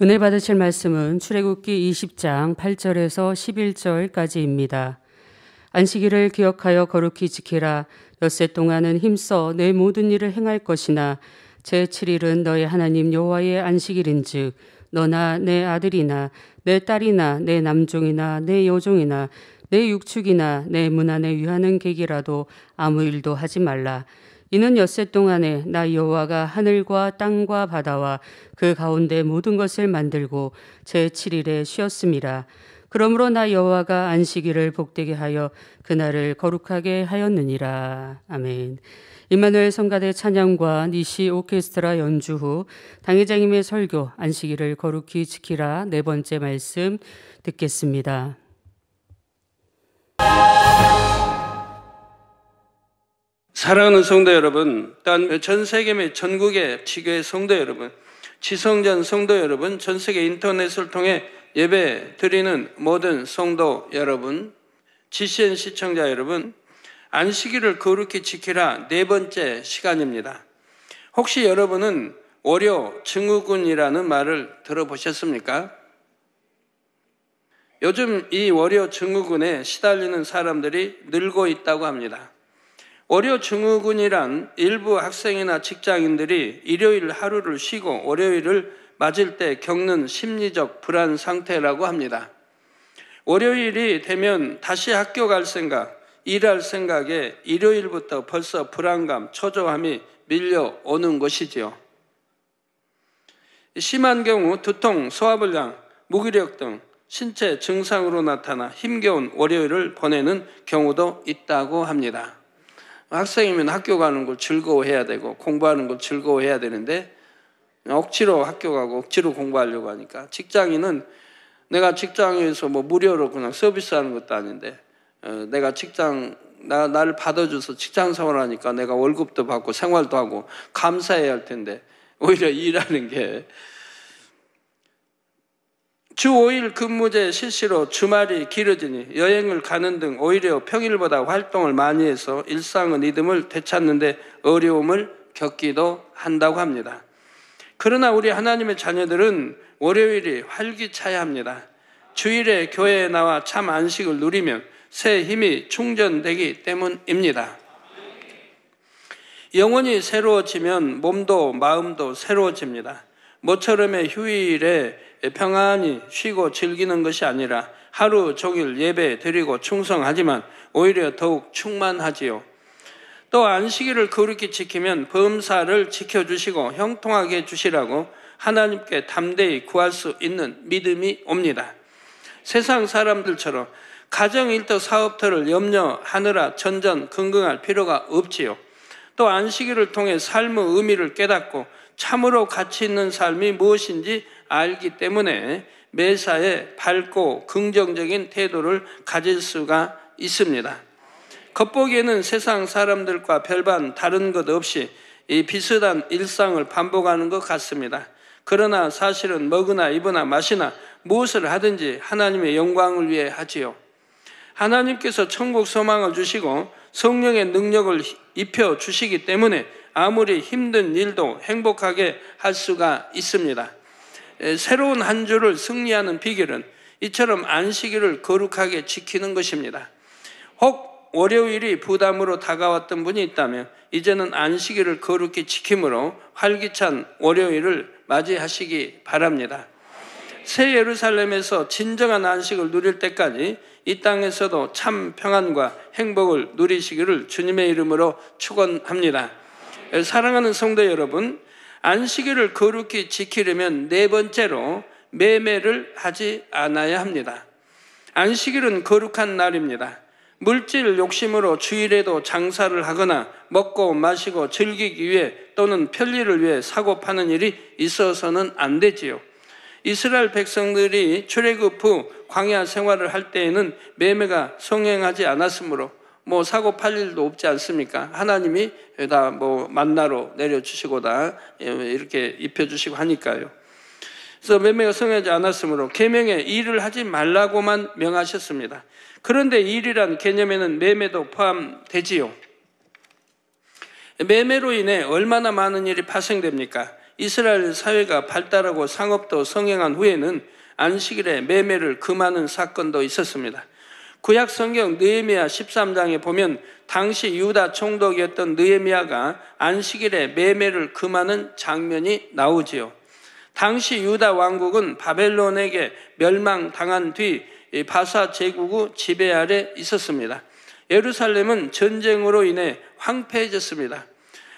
은혜 받으실 말씀은 출애굽기 20장 8절에서 11절까지입니다. 안식일을 기억하여 거룩히 지키라. 엿새 동안은 힘써 내 모든 일을 행할 것이나 제7일은 너의 하나님 여호와의 안식일인즉 너나 내 아들이나 내 딸이나 내 남종이나 내 여종이나 내 육축이나 내 문 안에 위하는 객이라도 아무 일도 하지 말라. 이는 엿새 동안에 나 여호와가 하늘과 땅과 바다와 그 가운데 모든 것을 만들고 제7일에 쉬었음이라. 그러므로 나 여호와가 안식일을 복되게 하여 그날을 거룩하게 하였느니라. 아멘. 임마누엘 성가대 찬양과 니시 오케스트라 연주 후 당회장님의 설교 안식일을 거룩히 지키라 네 번째 말씀 듣겠습니다. 사랑하는 성도 여러분, 또한 전 세계 및 전국의 지교회 성도 여러분, 지성전 성도 여러분, 전 세계 인터넷을 통해 예배 드리는 모든 성도 여러분, GCN 시청자 여러분, 안식일을 거룩히 지키라 네 번째 시간입니다. 혹시 여러분은 월요 증후군이라는 말을 들어보셨습니까? 요즘 이 월요 증후군에 시달리는 사람들이 늘고 있다고 합니다. 월요 증후군이란 일부 학생이나 직장인들이 일요일 하루를 쉬고 월요일을 맞을 때 겪는 심리적 불안 상태라고 합니다. 월요일이 되면 다시 학교 갈 생각, 일할 생각에 일요일부터 벌써 불안감, 초조함이 밀려오는 것이지요. 심한 경우 두통, 소화불량, 무기력 등 신체 증상으로 나타나 힘겨운 월요일을 보내는 경우도 있다고 합니다. 학생이면 학교 가는 걸 즐거워해야 되고 공부하는 걸 즐거워해야 되는데 억지로 학교 가고 억지로 공부하려고 하니까, 직장인은 내가 직장에서 뭐 무료로 그냥 서비스하는 것도 아닌데 내가 나를 받아줘서 직장 생활하니까 내가 월급도 받고 생활도 하고 감사해야 할 텐데 오히려 일하는 게, 주 5일 근무제 실시로 주말이 길어지니 여행을 가는 등 오히려 평일보다 활동을 많이 해서 일상의 리듬을 되찾는데 어려움을 겪기도 한다고 합니다. 그러나 우리 하나님의 자녀들은 월요일이 활기차야 합니다. 주일에 교회에 나와 참 안식을 누리면 새 힘이 충전되기 때문입니다. 영혼이 새로워지면 몸도 마음도 새로워집니다. 모처럼의 휴일에 평안히 쉬고 즐기는 것이 아니라 하루 종일 예배 드리고 충성하지만 오히려 더욱 충만하지요. 또 안식일을 거룩히 지키면 범사를 지켜주시고 형통하게 해주시라고 하나님께 담대히 구할 수 있는 믿음이 옵니다. 세상 사람들처럼 가정 일터 사업터를 염려하느라 전전긍긍할 필요가 없지요. 또 안식일을 통해 삶의 의미를 깨닫고 참으로 가치 있는 삶이 무엇인지 알기 때문에 매사에 밝고 긍정적인 태도를 가질 수가 있습니다. 겉보기에는 세상 사람들과 별반 다른 것 없이 이 비슷한 일상을 반복하는 것 같습니다. 그러나 사실은 먹으나 입으나 마시나 무엇을 하든지 하나님의 영광을 위해 하지요. 하나님께서 천국 소망을 주시고 성령의 능력을 입혀 주시기 때문에 아무리 힘든 일도 행복하게 할 수가 있습니다. 새로운 한 주를 승리하는 비결은 이처럼 안식일을 거룩하게 지키는 것입니다. 혹 월요일이 부담으로 다가왔던 분이 있다면 이제는 안식일을 거룩히 지킴으로 활기찬 월요일을 맞이하시기 바랍니다. 새 예루살렘에서 진정한 안식을 누릴 때까지 이 땅에서도 참 평안과 행복을 누리시기를 주님의 이름으로 축원합니다. 사랑하는 성도 여러분, 안식일을 거룩히 지키려면 네 번째로 매매를 하지 않아야 합니다. 안식일은 거룩한 날입니다. 물질 욕심으로 주일에도 장사를 하거나 먹고 마시고 즐기기 위해 또는 편리를 위해 사고 파는 일이 있어서는 안 되지요. 이스라엘 백성들이 출애굽 후 광야 생활을 할 때에는 매매가 성행하지 않았으므로 뭐 사고 팔 일도 없지 않습니까? 하나님이 다 뭐 만나로 내려주시고 다 이렇게 입혀주시고 하니까요. 그래서 매매가 성행하지 않았으므로 계명에 일을 하지 말라고만 명하셨습니다. 그런데 일이란 개념에는 매매도 포함되지요. 매매로 인해 얼마나 많은 일이 발생됩니까? 이스라엘 사회가 발달하고 상업도 성행한 후에는 안식일에 매매를 금하는 사건도 있었습니다. 구약 성경 느헤미야 13장에 보면 당시 유다 총독이었던 느헤미야가 안식일에 매매를 금하는 장면이 나오지요. 당시 유다 왕국은 바벨론에게 멸망당한 뒤 바사 제국의 지배 아래 있었습니다. 예루살렘은 전쟁으로 인해 황폐해졌습니다.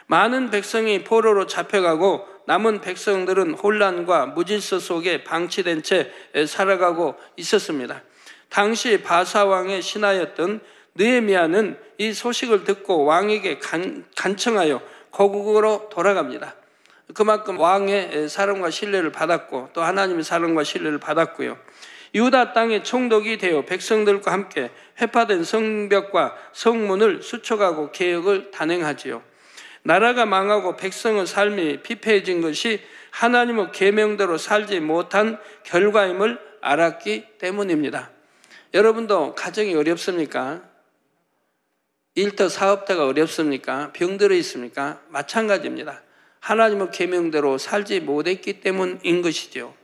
많은 백성이 포로로 잡혀가고 남은 백성들은 혼란과 무질서 속에 방치된 채 살아가고 있었습니다. 당시 바사 왕의 신하였던 느헤미야는 이 소식을 듣고 왕에게 간청하여 고국으로 돌아갑니다. 그만큼 왕의 사랑과 신뢰를 받았고 또 하나님의 사랑과 신뢰를 받았고요. 유다 땅의 총독이 되어 백성들과 함께 회파된 성벽과 성문을 수축하고 개혁을 단행하지요. 나라가 망하고 백성의 삶이 피폐해진 것이 하나님의 계명대로 살지 못한 결과임을 알았기 때문입니다. 여러분도 가정이 어렵습니까? 일터 사업터가 어렵습니까? 병들어 있습니까? 마찬가지입니다. 하나님의 계명대로 살지 못했기 때문인 것이죠.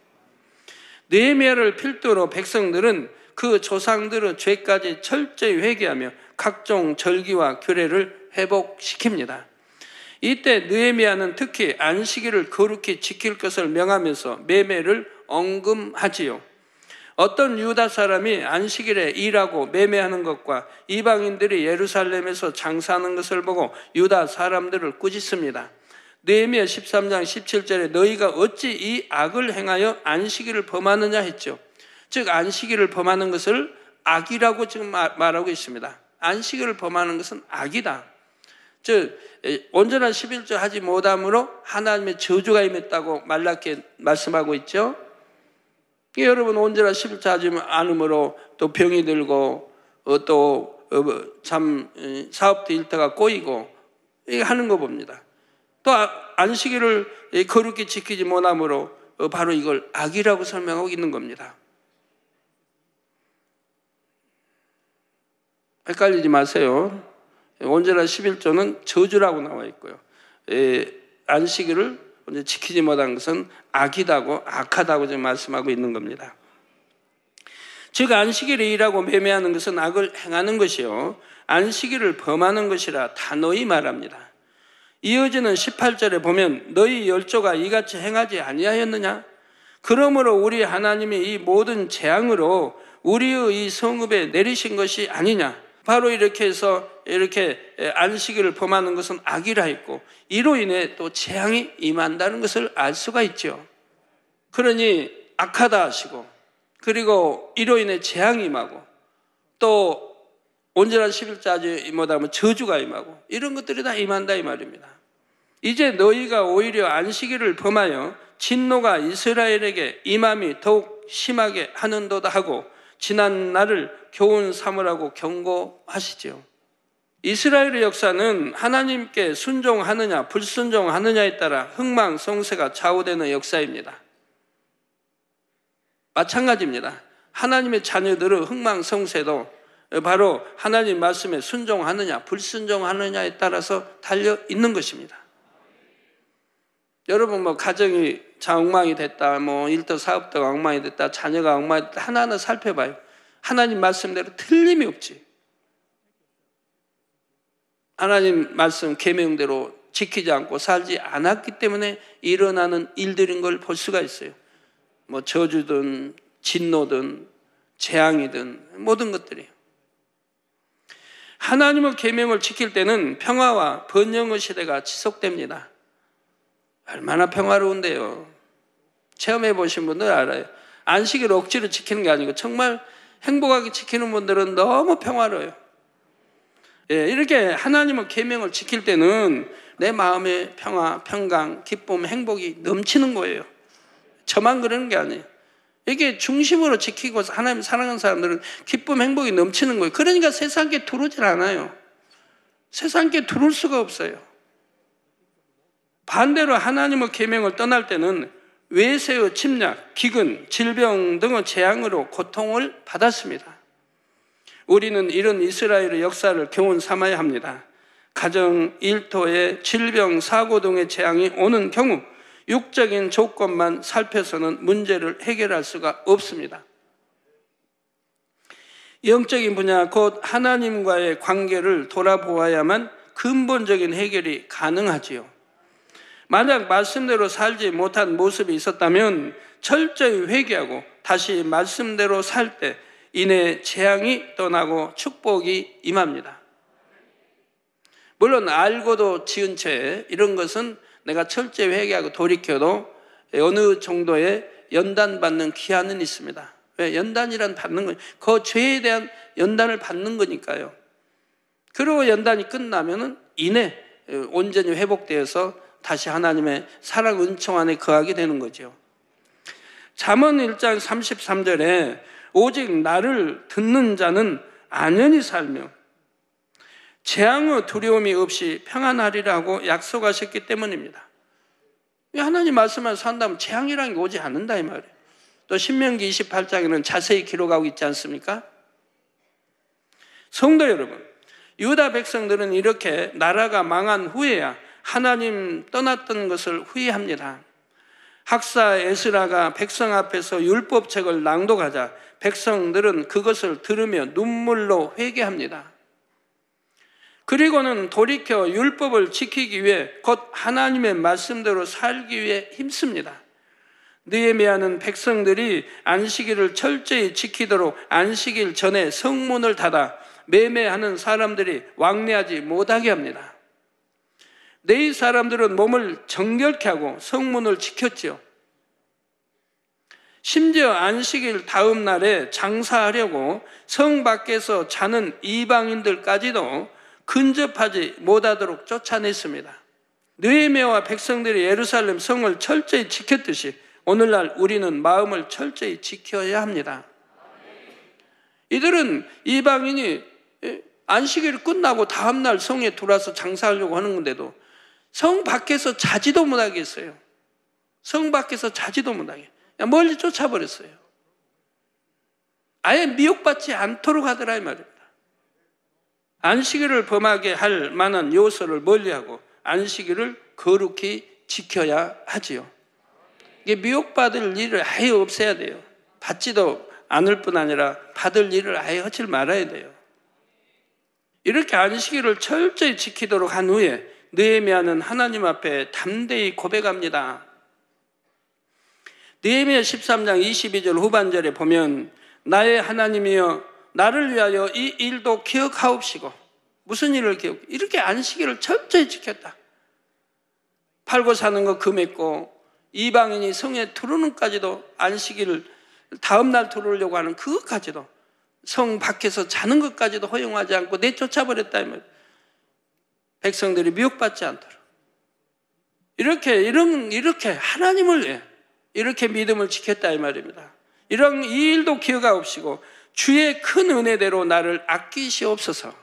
느헤미야를 필두로 백성들은 그 조상들의 죄까지 철저히 회개하며 각종 절기와 규례를 회복시킵니다. 이때 느헤미야는 특히 안식일을 거룩히 지킬 것을 명하면서 매매를 언급하지요. 어떤 유다 사람이 안식일에 일하고 매매하는 것과 이방인들이 예루살렘에서 장사하는 것을 보고 유다 사람들을 꾸짖습니다. 느헤미야 13장 17절에 너희가 어찌 이 악을 행하여 안식일을 범하느냐 했죠. 즉 안식일을 범하는 것을 악이라고 지금 말하고 있습니다. 안식일을 범하는 것은 악이다. 즉 온전한 11조 하지 못함으로 하나님의 저주가 임했다고 말라기에 말씀하고 있죠. 여러분 온전한 11조 하지 않음으로 또 병이 들고 또 참 사업도 일터가 꼬이고 이게 하는 거 봅니다. 또 안식일을 거룩히 지키지 못함으로 바로 이걸 악이라고 설명하고 있는 겁니다. 헷갈리지 마세요. 온전한 11조는 저주라고 나와 있고요. 안식일을 지키지 못한 것은 악이다고 악하다고 지금 말씀하고 있는 겁니다. 즉 안식일에 일하고 매매하는 것은 악을 행하는 것이요 안식일을 범하는 것이라 단호히 말합니다. 이어지는 18절에 보면 너희 열조가 이같이 행하지 아니하였느냐? 그러므로 우리 하나님이 이 모든 재앙으로 우리의 이 성읍에 내리신 것이 아니냐? 바로 이렇게 해서 이렇게 안식일을 범하는 것은 악이라 했고 이로 인해 또 재앙이 임한다는 것을 알 수가 있죠. 그러니 악하다 하시고 그리고 이로 인해 재앙이 임하고 또 온전한 11자지 못하면 저주가 임하고 이런 것들이 다 임한다 이 말입니다. 이제 너희가 오히려 안식일을 범하여 진노가 이스라엘에게 임함이 더욱 심하게 하는도다 하고 지난 날을 교훈 삼으라고 경고하시죠. 이스라엘의 역사는 하나님께 순종하느냐 불순종하느냐에 따라 흥망성쇠가 좌우되는 역사입니다. 마찬가지입니다. 하나님의 자녀들의 흥망성쇠도 바로 하나님 말씀에 순종하느냐 불순종하느냐에 따라서 달려 있는 것입니다. 여러분 가정이 엉망이 됐다, 일터 사업도가 엉망이 됐다, 자녀가 엉망이 됐다 하나하나 살펴봐요. 하나님 말씀대로 틀림이 없지. 하나님 말씀 계명대로 지키지 않고 살지 않았기 때문에 일어나는 일들인 걸 볼 수가 있어요. 저주든 진노든 재앙이든 모든 것들이. 하나님의 계명을 지킬 때는 평화와 번영의 시대가 지속됩니다. 얼마나 평화로운데요. 체험해 보신 분들 알아요. 안식일 억지로 지키는 게 아니고 정말 행복하게 지키는 분들은 너무 평화로워요. 이렇게 하나님의 계명을 지킬 때는 내 마음에 평화, 평강, 기쁨, 행복이 넘치는 거예요. 저만 그러는 게 아니에요. 이게 중심으로 지키고 하나님 사랑하는 사람들은 기쁨, 행복이 넘치는 거예요. 그러니까 세상에 들어오질 않아요. 세상에 들어올 수가 없어요. 반대로 하나님의 계명을 떠날 때는 외세의 침략, 기근, 질병 등의 재앙으로 고통을 받았습니다. 우리는 이런 이스라엘의 역사를 교훈 삼아야 합니다. 가정, 일터에 질병, 사고 등의 재앙이 오는 경우 육적인 조건만 살펴서는 문제를 해결할 수가 없습니다. 영적인 분야, 곧 하나님과의 관계를 돌아보아야만 근본적인 해결이 가능하지요. 만약 말씀대로 살지 못한 모습이 있었다면 철저히 회개하고 다시 말씀대로 살 때 이내 재앙이 떠나고 축복이 임합니다. 물론 알고도 지은 채 이런 것은 내가 철저히 회개하고 돌이켜도 어느 정도의 연단받는 기한은 있습니다. 왜? 연단이란 받는 거예요. 그 죄에 대한 연단을 받는 거니까요. 그리고 연단이 끝나면은 이내 온전히 회복되어서 다시 하나님의 사랑 은총 안에 거하게 되는 거죠. 잠언 1장 33절에 오직 나를 듣는 자는 안연히 살며 재앙의 두려움이 없이 평안하리라고 약속하셨기 때문입니다. 하나님 말씀만 산다면 재앙이라는 게 오지 않는다 이 말이에요. 또 신명기 28장에는 자세히 기록하고 있지 않습니까? 성도 여러분, 유다 백성들은 이렇게 나라가 망한 후에야 하나님 떠났던 것을 후회합니다. 학사 에스라가 백성 앞에서 율법책을 낭독하자 백성들은 그것을 들으며 눈물로 회개합니다. 그리고는 돌이켜 율법을 지키기 위해 곧 하나님의 말씀대로 살기 위해 힘씁니다. 느헤미야는 백성들이 안식일을 철저히 지키도록 안식일 전에 성문을 닫아 매매하는 사람들이 왕래하지 못하게 합니다. 네 사람들은 몸을 정결케 하고 성문을 지켰지요. 심지어 안식일 다음 날에 장사하려고 성 밖에서 자는 이방인들까지도 근접하지 못하도록 쫓아냈습니다. 느헤미야와 백성들이 예루살렘 성을 철저히 지켰듯이 오늘날 우리는 마음을 철저히 지켜야 합니다. 이들은 이방인이 안식일 끝나고 다음날 성에 들어와서 장사하려고 하는 건데도 성 밖에서 자지도 못하게 했어요. 성 밖에서 자지도 못하게. 멀리 쫓아버렸어요. 아예 미혹받지 않도록 하더라 이 말입니다. 안식일을 범하게 할 만한 요소를 멀리하고 안식일을 거룩히 지켜야 하지요. 이게 미혹받을 일을 아예 없애야 돼요. 받지도 않을 뿐 아니라 받을 일을 아예 하지 말아야 돼요. 이렇게 안식일을 철저히 지키도록 한 후에 느헤미야는 하나님 앞에 담대히 고백합니다. 느헤미야 13장 22절 후반절에 보면 나의 하나님이여 나를 위하여 이 일도 기억하옵시고. 무슨 일을 기억? 이렇게 안식일을 철저히 지켰다. 팔고 사는 거 금했고 이방인이 성에 들어오는까지도 안식일을 다음날 들어오려고 하는 그것까지도 성 밖에서 자는 것까지도 허용하지 않고 내쫓아 버렸다 이 말이에요. 백성들이 미혹받지 않도록 이렇게 하나님을 위해 이렇게 믿음을 지켰다 이 말입니다. 이런 이 일도 기억하옵시고 주의 큰 은혜대로 나를 아끼시옵소서.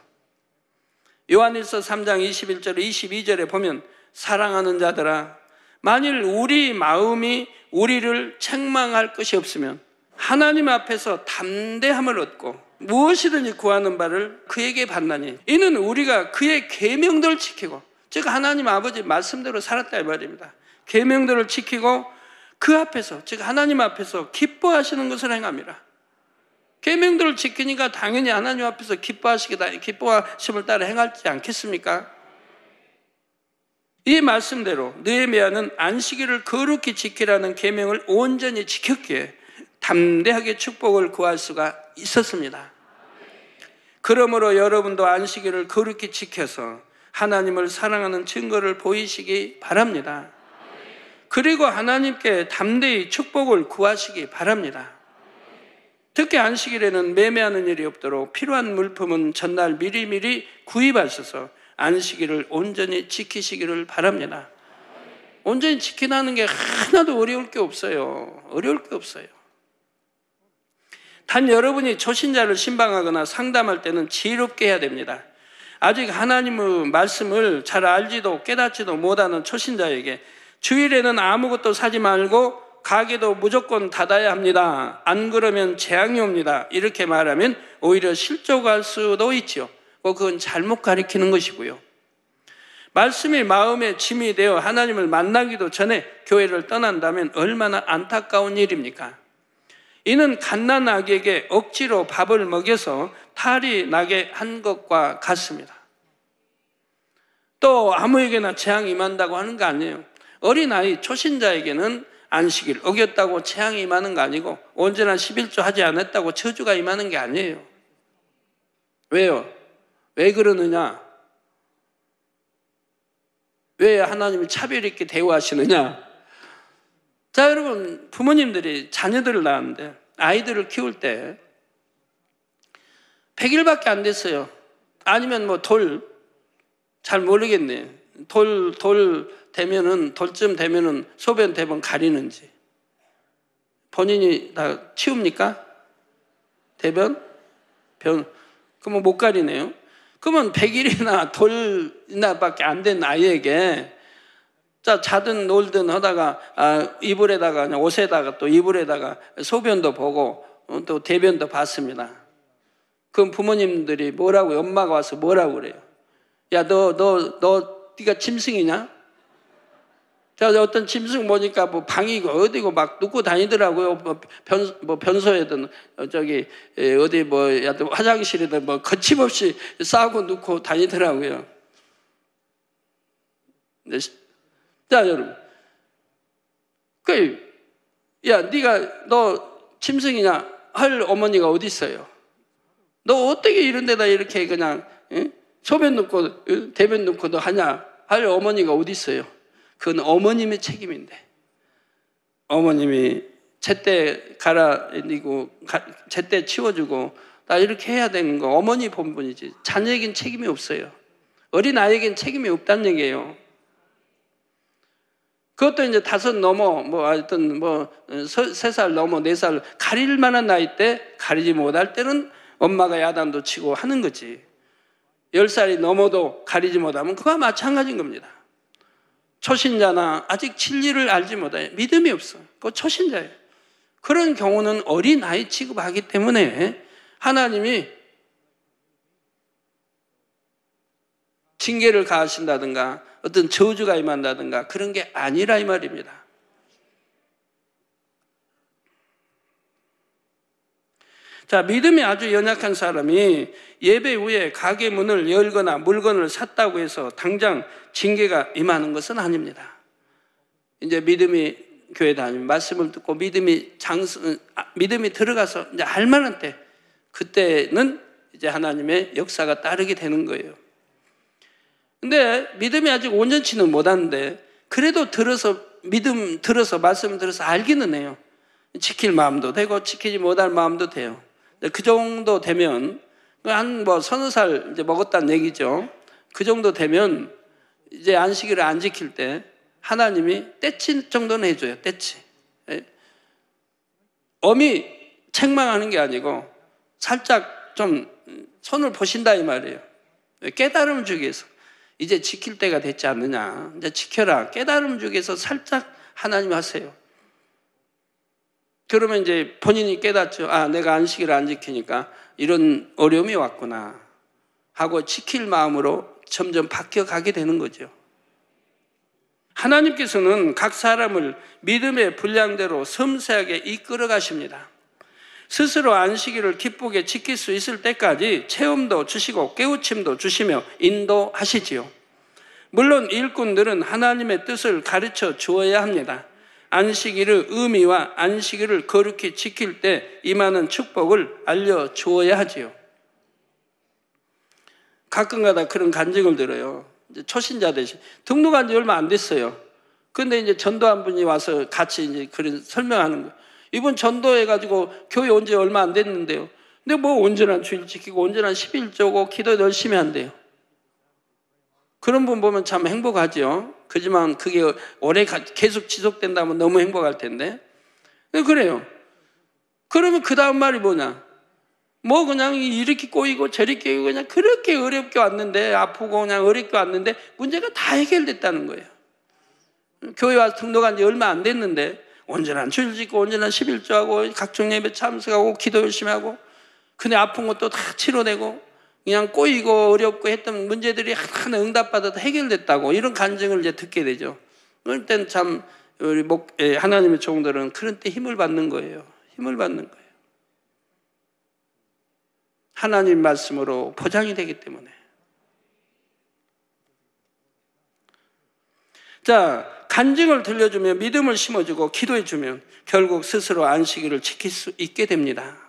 요한일서 3장 21절 22절에 보면 사랑하는 자들아 만일 우리 마음이 우리를 책망할 것이 없으면 하나님 앞에서 담대함을 얻고 무엇이든지 구하는 바를 그에게 받나니 이는 우리가 그의 계명들을 지키고 즉 하나님 아버지 말씀대로 살았다 이 말입니다. 계명들을 지키고 그 앞에서 즉 하나님 앞에서 기뻐하시는 것을 행함이라. 계명들을 지키니까 당연히 하나님 앞에서 기뻐하심을 따라 행하지 않겠습니까? 이 말씀대로 느헤미야는 안식일을 거룩히 지키라는 계명을 온전히 지켰기에 담대하게 축복을 구할 수가 있었습니다. 그러므로 여러분도 안식일을 거룩히 지켜서 하나님을 사랑하는 증거를 보이시기 바랍니다. 그리고 하나님께 담대히 축복을 구하시기 바랍니다. 특히 안식일에는 매매하는 일이 없도록 필요한 물품은 전날 미리미리 구입하셔서 안식일을 온전히 지키시기를 바랍니다. 온전히 지키라는 게 하나도 어려울 게 없어요. 어려울 게 없어요. 단 여러분이 초신자를 신방하거나 상담할 때는 지혜롭게 해야 됩니다. 아직 하나님의 말씀을 잘 알지도 깨닫지도 못하는 초신자에게 주일에는 아무것도 사지 말고 가게도 무조건 닫아야 합니다. 안 그러면 재앙이 옵니다. 이렇게 말하면 오히려 실족할 수도 있죠. 그건 잘못 가리키는 것이고요. 말씀이 마음의 짐이 되어 하나님을 만나기도 전에 교회를 떠난다면 얼마나 안타까운 일입니까? 이는 갓난아기에게 억지로 밥을 먹여서 탈이 나게 한 것과 같습니다. 또 아무에게나 재앙이 임한다고 하는 거 아니에요. 어린아이 초신자에게는 안식일 어겼다고 재앙이 임하는 거 아니고 온전한 11조 하지 않았다고 저주가 임하는 게 아니에요. 왜요? 왜 그러느냐? 왜 하나님이 차별 있게 대우하시느냐? 자, 여러분, 부모님들이 자녀들을 낳았는데 아이들을 키울 때 100일밖에 안 됐어요. 아니면 뭐 잘 모르겠네. 돌쯤 되면은 소변 대번 가리는지. 본인이 다 치웁니까? 대변? 그러면 못 가리네요. 그러면 100일이나 돌이나 밖에 안 된 아이에게 자든 놀든 하다가 이불에다가 옷에다가 또 이불에다가 소변도 보고 또 대변도 봤습니다. 그럼 부모님들이 뭐라고 엄마가 와서 뭐라고 그래요? 야, 네가 짐승이냐? 자, 어떤 짐승 보니까 뭐 방이고 어디고 막 눕고 다니더라고요. 변소에든 어디 화장실에든 뭐 거침없이 싸고 눕고 다니더라고요. 자, 여러분, 너 짐승이냐 할 어머니가 어디 있어요? 너 어떻게 이런 데다 이렇게 그냥 소변 넣고 대변 넣고 너 하냐 할 어머니가 어디 있어요? 그건 어머님의 책임인데, 어머님이 제때 갈아입고 제때 치워주고 나 이렇게 해야 되는 거 어머니 본분이지 자녀에겐 책임이 없어요. 어린아이에겐 책임이 없다는 얘기예요. 그것도 이제 5 넘어 하여튼 3살 넘어 4살 가릴 만한 나이 때 가리지 못할 때는 엄마가 야단도 치고 하는 거지. 10살이 넘어도 가리지 못하면 그거와 마찬가지인 겁니다. 초신자나 아직 진리를 알지 못해 믿음이 없어. 그거 초신자예요. 그런 경우는 어린아이 취급하기 때문에 하나님이 징계를 가하신다든가 어떤 저주가 임한다든가 그런 게 아니라 이 말입니다. 자, 믿음이 아주 연약한 사람이 예배 후에 가게 문을 열거나 물건을 샀다고 해서 당장 징계가 임하는 것은 아닙니다. 이제 믿음이 교회 다니면 말씀을 듣고 믿음이 들어가서 이제 할 만한 때, 그때는 이제 하나님의 역사가 따르게 되는 거예요. 근데 믿음이 아직 온전치는 못하는데 그래도 말씀 들어서 알기는 해요. 지킬 마음도 되고 지키지 못할 마음도 돼요. 그 정도 되면 한 서너 살 이제 먹었다는 얘기죠. 그 정도 되면 이제 안식일을 안 지킬 때 하나님이 떼치 정도는 해줘요. 떼치. 엄히 책망하는 게 아니고 살짝 좀 손을 보신다 이 말이에요. 깨달음을 주기 위해서. 이제 지킬 때가 됐지 않느냐. 이제 지켜라. 깨달음을 주기 위해서 살짝 하나님 하세요. 그러면 이제 본인이 깨닫죠. 내가 안식일을 안 지키니까 이런 어려움이 왔구나 하고 지킬 마음으로 점점 바뀌어가게 되는 거죠. 하나님께서는 각 사람을 믿음의 분량대로 섬세하게 이끌어 가십니다. 스스로 안식일을 기쁘게 지킬 수 있을 때까지 체험도 주시고 깨우침도 주시며 인도하시지요. 물론 일꾼들은 하나님의 뜻을 가르쳐 주어야 합니다. 안식일의 의미와 안식일을 거룩히 지킬 때 임하는 축복을 알려주어야 하지요. 가끔가다 그런 간증을 들어요. 이제 초신자 대신 등록한 지 얼마 안 됐어요. 근데 이제 전도한 분이 와서 같이 이제 그런 설명하는 거예요. 이분 전도해가지고 교회 온 지 얼마 안 됐는데요. 근데 온전한 주일 지키고 온전한 11조고 기도 열심히 한대요. 그런 분 보면 참 행복하죠. 그지만 그게 오래 계속 지속된다면 너무 행복할 텐데. 그래요. 그러면 그 다음 말이 뭐냐? 그냥 이렇게 꼬이고 저렇게 꼬이고 그냥 그렇게 어렵게 왔는데, 아프고 그냥 어렵게 왔는데 문제가 다 해결됐다는 거예요. 교회 와서 등록한 지 얼마 안 됐는데 온전한 주일 지키고 온전한 11조하고 각종 예배 참석하고 기도 열심히 하고 근데 아픈 것도 다 치료되고 그냥 꼬이고 어렵고 했던 문제들이 하나 응답받아도 해결됐다고 이런 간증을 이제 듣게 되죠. 그럴 땐 참 우리 하나님의 종들은 그런 때 힘을 받는 거예요. 힘을 받는 거예요. 하나님 말씀으로 보장이 되기 때문에. 자, 간증을 들려주며 믿음을 심어주고 기도해주면 결국 스스로 안식일을 지킬 수 있게 됩니다.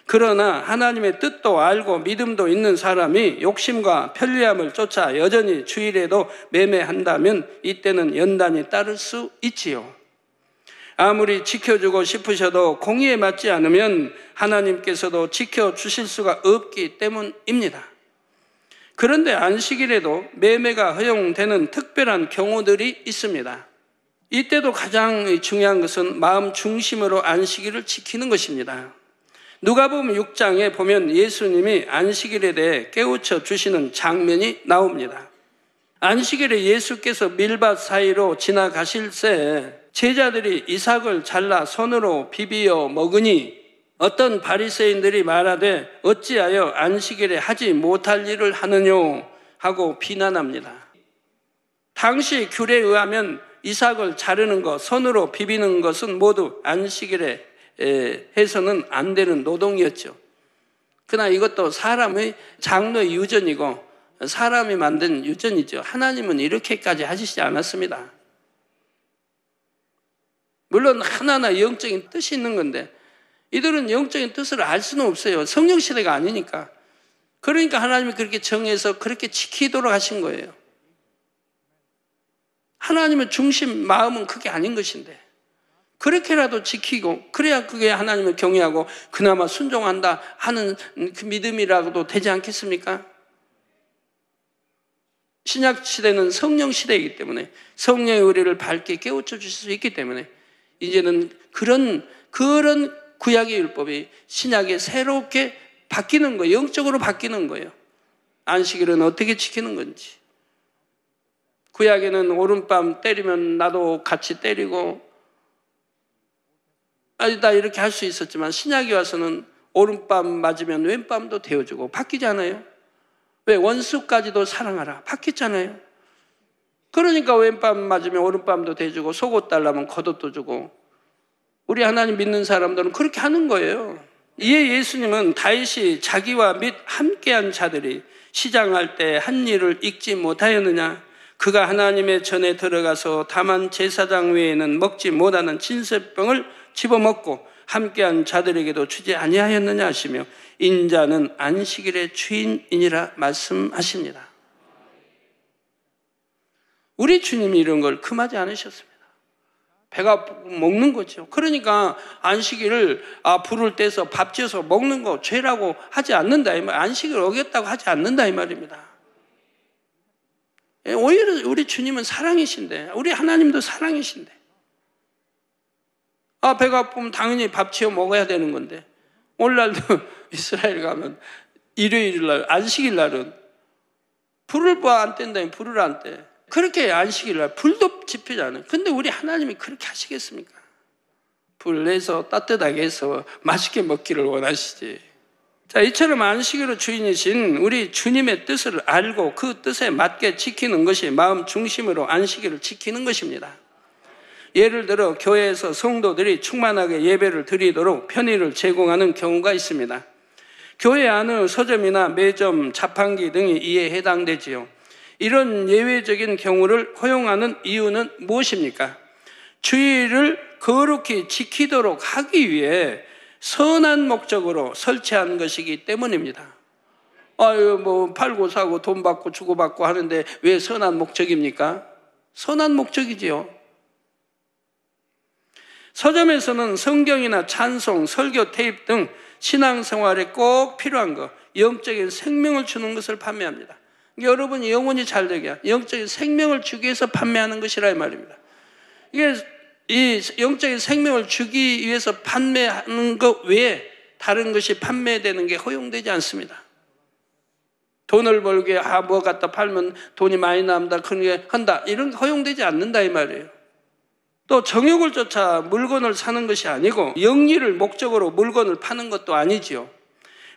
그러나 하나님의 뜻도 알고 믿음도 있는 사람이 욕심과 편리함을 쫓아 여전히 주일에도 매매한다면 이때는 연단이 따를 수 있지요. 아무리 지켜주고 싶으셔도 공의에 맞지 않으면 하나님께서도 지켜주실 수가 없기 때문입니다. 그런데 안식일에도 매매가 허용되는 특별한 경우들이 있습니다. 이때도 가장 중요한 것은 마음 중심으로 안식일을 지키는 것입니다. 누가복음 6장에 보면 예수님이 안식일에 대해 깨우쳐 주시는 장면이 나옵니다. 안식일에 예수께서 밀밭 사이로 지나가실 새 제자들이 이삭을 잘라 손으로 비비어 먹으니 어떤 바리새인들이 말하되 어찌하여 안식일에 하지 못할 일을 하느뇨 하고 비난합니다. 당시 규례에 의하면 이삭을 자르는 것, 손으로 비비는 것은 모두 안식일에 해서는 안 되는 노동이었죠. 그러나 이것도 사람의 장로의 유전이고 사람이 만든 유전이죠. 하나님은 이렇게까지 하시지 않았습니다. 물론 하나하나 영적인 뜻이 있는 건데 이들은 영적인 뜻을 알 수는 없어요. 성령 시대가 아니니까. 그러니까 하나님이 그렇게 정해서 그렇게 지키도록 하신 거예요. 하나님의 중심 마음은 그게 아닌 것인데 그렇게라도 지키고 그래야 그게 하나님을 경외하고 그나마 순종한다 하는 그 믿음이라고도 되지 않겠습니까? 신약 시대는 성령 시대이기 때문에 성령의 우리를 밝게 깨우쳐 주실 수 있기 때문에 이제는 그런 구약의 율법이 신약에 새롭게 바뀌는 거예요. 영적으로 바뀌는 거예요. 안식일은 어떻게 지키는 건지. 구약에는 오른밤 때리면 나도 같이 때리고 나 이렇게 할 수 있었지만 신약에 와서는 오른밤 맞으면 왼밤도 데워주고 바뀌잖아요. 왜? 원수까지도 사랑하라. 바뀌었잖아요. 그러니까 왼밤 맞으면 오른밤도 대주고 속옷 달라면 겉옷도 주고 우리 하나님 믿는 사람들은 그렇게 하는 거예요. 이에 예수님은 다윗이 자기와 및 함께한 자들이 시장할 때 한 일을 잊지 못하였느냐? 그가 하나님의 전에 들어가서 다만 제사장 외에는 먹지 못하는 진설병을 집어먹고 함께한 자들에게도 주지 아니하였느냐 하시며 인자는 안식일의 주인이니라 말씀하십니다. 우리 주님이 이런 걸 금하지 않으셨습니다. 배가 먹는 거죠. 그러니까 안식일을 불을 떼서 밥 지어서 먹는 거 죄라고 하지 않는다 이 말. 안식일을 어겼다고 하지 않는다 이 말입니다. 오히려 우리 주님은 사랑이신데 우리 하나님도 사랑이신데 배가 고프면 당연히 밥 지어 먹어야 되는 건데 오늘날도 이스라엘 가면 일요일날 안식일 날은 불을 안 뗀다면 불을 안 떼. 그렇게 안식일 날 불도 지피지 않아요. 근데 우리 하나님이 그렇게 하시겠습니까? 불 내서 따뜻하게 해서 맛있게 먹기를 원하시지. 자, 이처럼 안식일의 주인이신 우리 주님의 뜻을 알고 그 뜻에 맞게 지키는 것이 마음 중심으로 안식일을 지키는 것입니다. 예를 들어 교회에서 성도들이 충만하게 예배를 드리도록 편의를 제공하는 경우가 있습니다. 교회 안의 서점이나 매점, 자판기 등이 이에 해당되지요. 이런 예외적인 경우를 허용하는 이유는 무엇입니까? 주일을 거룩히 지키도록 하기 위해 선한 목적으로 설치한 것이기 때문입니다. 팔고 사고 돈 받고 주고받고 하는데 왜 선한 목적입니까? 선한 목적이지요. 서점에서는 성경이나 찬송, 설교 테이프 등 신앙생활에 꼭 필요한 것, 영적인 생명을 주는 것을 판매합니다. 여러분이 영혼이 잘 되게 영적인 생명을 주기 위해서 판매하는 것이라 이 말입니다. 이게 이 영적인 생명을 주기 위해서 판매하는 것 외에 다른 것이 판매되는 게 허용되지 않습니다. 돈을 벌게 뭐 갖다 팔면 돈이 많이 남다 그런 게 한다 이런 게 허용되지 않는다 이 말이에요. 또 정욕을 쫓아 물건을 사는 것이 아니고 영리를 목적으로 물건을 파는 것도 아니지요.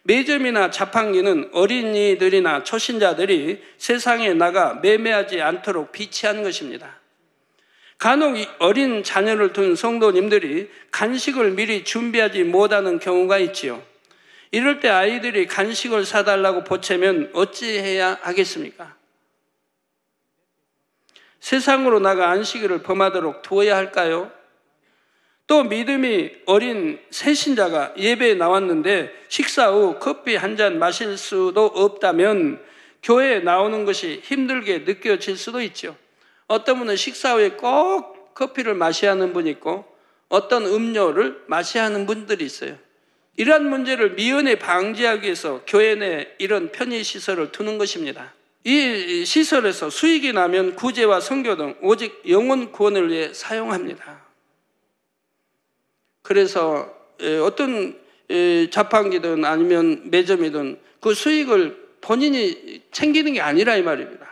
매점이나 자판기는 어린이들이나 초신자들이 세상에 나가 매매하지 않도록 비치한 것입니다. 간혹 어린 자녀를 둔 성도님들이 간식을 미리 준비하지 못하는 경우가 있지요. 이럴 때 아이들이 간식을 사달라고 보채면 어찌해야 하겠습니까? 세상으로 나가 안식일을 범하도록 두어야 할까요? 또 믿음이 어린 새신자가 예배에 나왔는데 식사 후 커피 한 잔 마실 수도 없다면 교회에 나오는 것이 힘들게 느껴질 수도 있죠. 어떤 분은 식사 후에 꼭 커피를 마셔야 하는 분이 있고 어떤 음료를 마셔야 하는 분들이 있어요. 이러한 문제를 미연에 방지하기 위해서 교회 내에 이런 편의시설을 두는 것입니다. 이 시설에서 수익이 나면 구제와 선교 등 오직 영혼 구원을 위해 사용합니다. 그래서 어떤 자판기든 아니면 매점이든 그 수익을 본인이 챙기는 게 아니라 이 말입니다.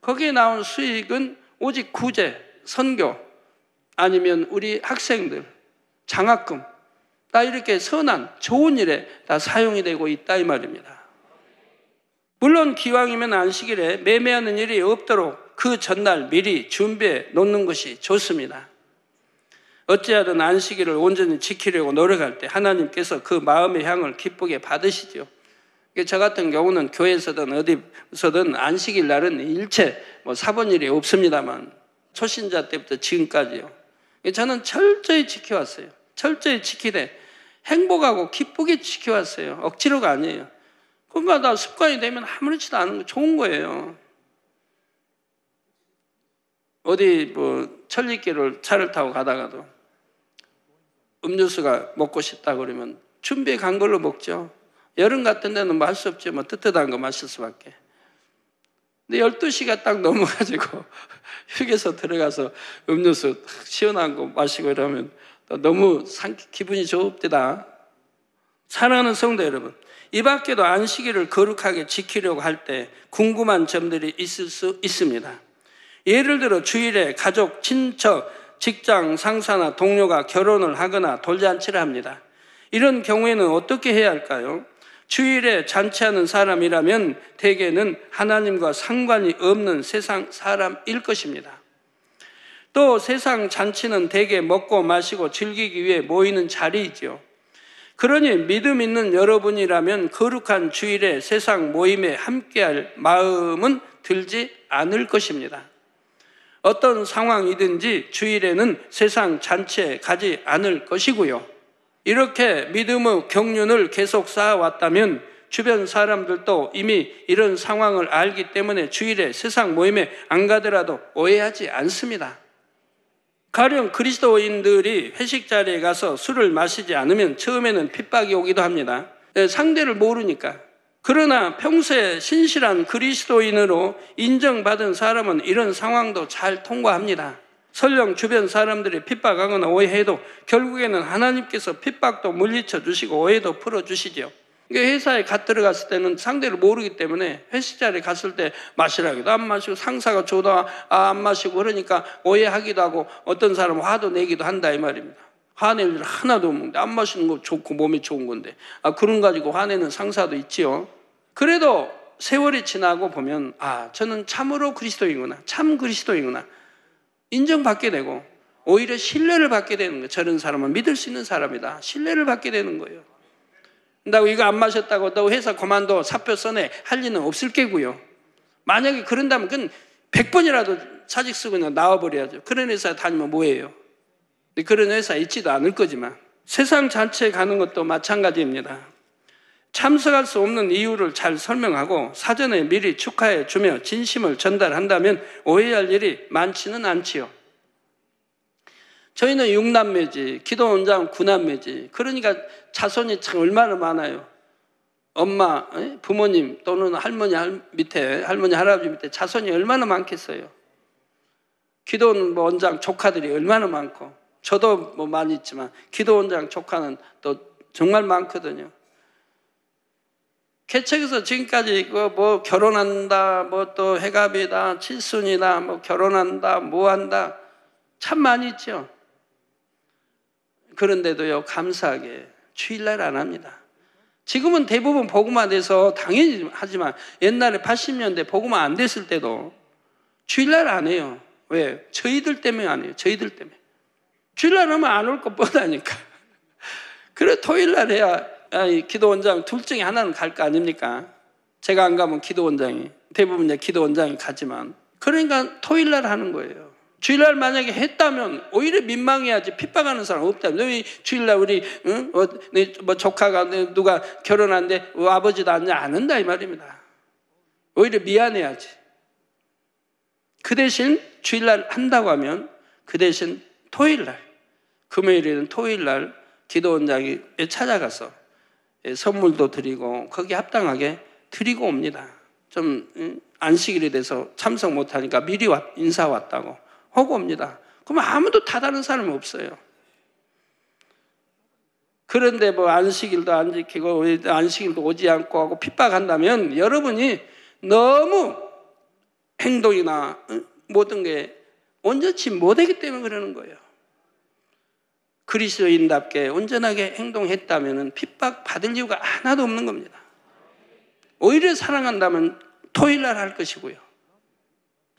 거기에 나온 수익은 오직 구제, 선교 아니면 우리 학생들 장학금 다 이렇게 선한 좋은 일에 다 사용이 되고 있다 이 말입니다. 물론 기왕이면 안식일에 매매하는 일이 없도록 그 전날 미리 준비해 놓는 것이 좋습니다. 어찌하든 안식일을 온전히 지키려고 노력할 때 하나님께서 그 마음의 향을 기쁘게 받으시죠. 저 같은 경우는 교회에서든 어디서든 안식일 날은 일체 사본 일이 없습니다만 초신자 때부터 지금까지요. 저는 철저히 지켜왔어요. 철저히 지키되 행복하고 기쁘게 지켜왔어요. 억지로가 아니에요. 그러니까 습관이 되면 아무렇지도 않은 거 좋은 거예요. 어디 천리길을 차를 타고 가다가도 음료수가 먹고 싶다 그러면 준비해 간 걸로 먹죠. 여름 같은 데는 뭐 할 수 없죠. 뜨뜻한 거 마실 수밖에. 근데 12시가 딱 넘어가지고 휴게소 들어가서 음료수 시원한 거 마시고 이러면 너무 기분이 좋읍니다. 사랑하는 성도 여러분, 이 밖에도 안식일을 거룩하게 지키려고 할 때 궁금한 점들이 있을 수 있습니다. 예를 들어 주일에 가족, 친척, 직장, 상사나 동료가 결혼을 하거나 돌잔치를 합니다. 이런 경우에는 어떻게 해야 할까요? 주일에 잔치하는 사람이라면 대개는 하나님과 상관이 없는 세상 사람일 것입니다. 또 세상 잔치는 대개 먹고 마시고 즐기기 위해 모이는 자리이죠. 그러니 믿음 있는 여러분이라면 거룩한 주일에 세상 모임에 함께할 마음은 들지 않을 것입니다. 어떤 상황이든지 주일에는 세상 잔치에 가지 않을 것이고요. 이렇게 믿음의 경륜을 계속 쌓아왔다면 주변 사람들도 이미 이런 상황을 알기 때문에 주일에 세상 모임에 안 가더라도 오해하지 않습니다. 가령 그리스도인들이 회식 자리에 가서 술을 마시지 않으면 처음에는 핍박이 오기도 합니다. 상대를 모르니까. 그러나 평소에 신실한 그리스도인으로 인정받은 사람은 이런 상황도 잘 통과합니다. 설령 주변 사람들이 핍박하거나 오해해도 결국에는 하나님께서 핍박도 물리쳐 주시고 오해도 풀어주시죠. 회사에 들어갔을 때는 상대를 모르기 때문에 회식 자리에 갔을 때 마시라고 해도 안 마시고 상사가 줘도 안 마시고 그러니까 오해하기도 하고 어떤 사람은 화도 내기도 한다 이 말입니다. 화낼 일 하나도 없는데 안 마시는 거 좋고 몸에 좋은 건데 그런 가지고 화내는 상사도 있지요. 그래도 세월이 지나고 보면 저는 참으로 그리스도이구나, 참 그리스도이구나 인정받게 되고 오히려 신뢰를 받게 되는 거예요. 저런 사람은 믿을 수 있는 사람이다. 신뢰를 받게 되는 거예요. 근다고 이거 안 마셨다고 너 회사 그만둬 사표 써내 할 리는 없을 게고요. 만약에 그런다면 그건 100번이라도 사직 쓰고 그냥 나와버려야죠. 그런 회사에 다니면 뭐예요? 그런 회사 있지도 않을 거지만 세상 잔치에 가는 것도 마찬가지입니다. 참석할 수 없는 이유를 잘 설명하고 사전에 미리 축하해 주며 진심을 전달한다면 오해할 일이 많지는 않지요. 저희는 6남매지, 기도원장 9남매지. 그러니까 자손이 참 얼마나 많아요. 엄마, 부모님 또는 할머니 할아버지 밑에 자손이 얼마나 많겠어요. 기도원장 조카들이 얼마나 많고 저도 많이 있지만 기도원장 조카는 또 정말 많거든요. 개척에서 지금까지 결혼한다, 또 해갑이다, 칠순이다, 결혼한다, 한다 참 많이 있죠. 그런데도요 감사하게 주일날 안 합니다. 지금은 대부분 복음화돼서 당연히 하지만 옛날에 80년대 복음화 안 됐을 때도 주일날 안 해요. 왜? 저희들 때문에 안 해요. 저희들 때문에. 주일날 하면 안 올 것 뻔하니까. 그래 토요일날 해야 기도원장 둘 중에 하나는 갈 거 아닙니까? 제가 안 가면 기도원장이, 대부분 이제 기도원장이 가지만, 그러니까 토요일날 하는 거예요. 주일날 만약에 했다면 오히려 민망해야지. 핍박하는 사람 없다면. 너희 주일날 우리 뭐 조카가 누가 결혼하는데 아버지도 안 한다 이 말입니다. 오히려 미안해야지. 그 대신 주일날 한다고 하면 그 대신 토요일날, 금요일에는 토요일날 기도원장이 찾아가서 선물도 드리고 거기에 합당하게 드리고 옵니다. 좀 안식일이 돼서 참석 못하니까 미리 인사 왔다고 하고 옵니다. 그럼 아무도 다다른 사람이 없어요. 그런데 뭐 안식일도 안 지키고 안식일도 오지 않고 하고 핍박한다면 여러분이 너무 행동이나 모든 게 온전치 못하기 때문에 그러는 거예요. 그리스도인답게 온전하게 행동했다면 핍박 받을 이유가 하나도 없는 겁니다. 오히려 사랑한다면 토요일날 할 것이고요.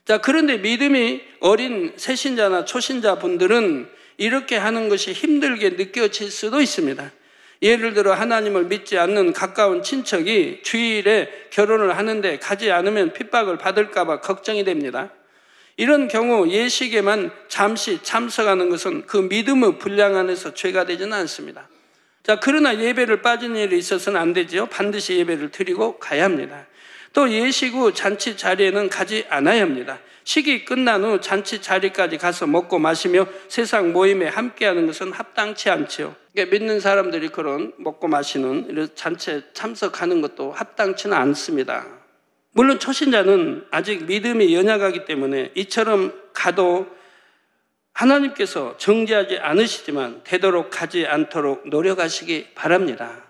자, 그런데 믿음이 어린 새신자나 초신자 분들은 이렇게 하는 것이 힘들게 느껴질 수도 있습니다. 예를 들어 하나님을 믿지 않는 가까운 친척이 주일에 결혼을 하는데 가지 않으면 핍박을 받을까 봐 걱정이 됩니다. 이런 경우 예식에만 잠시 참석하는 것은 그 믿음의 분량 안에서 죄가 되지는 않습니다. 자, 그러나 예배를 빠진 일이 있어서는 안 되죠. 반드시 예배를 드리고 가야 합니다. 또 예식 후 잔치 자리에는 가지 않아야 합니다. 식이 끝난 후 잔치 자리까지 가서 먹고 마시며 세상 모임에 함께하는 것은 합당치 않지요. 그러니까 믿는 사람들이 그런 먹고 마시는 이런 잔치에 참석하는 것도 합당치는 않습니다. 물론 초신자는 아직 믿음이 연약하기 때문에 이처럼 가도 하나님께서 정죄하지 않으시지만 되도록 가지 않도록 노력하시기 바랍니다.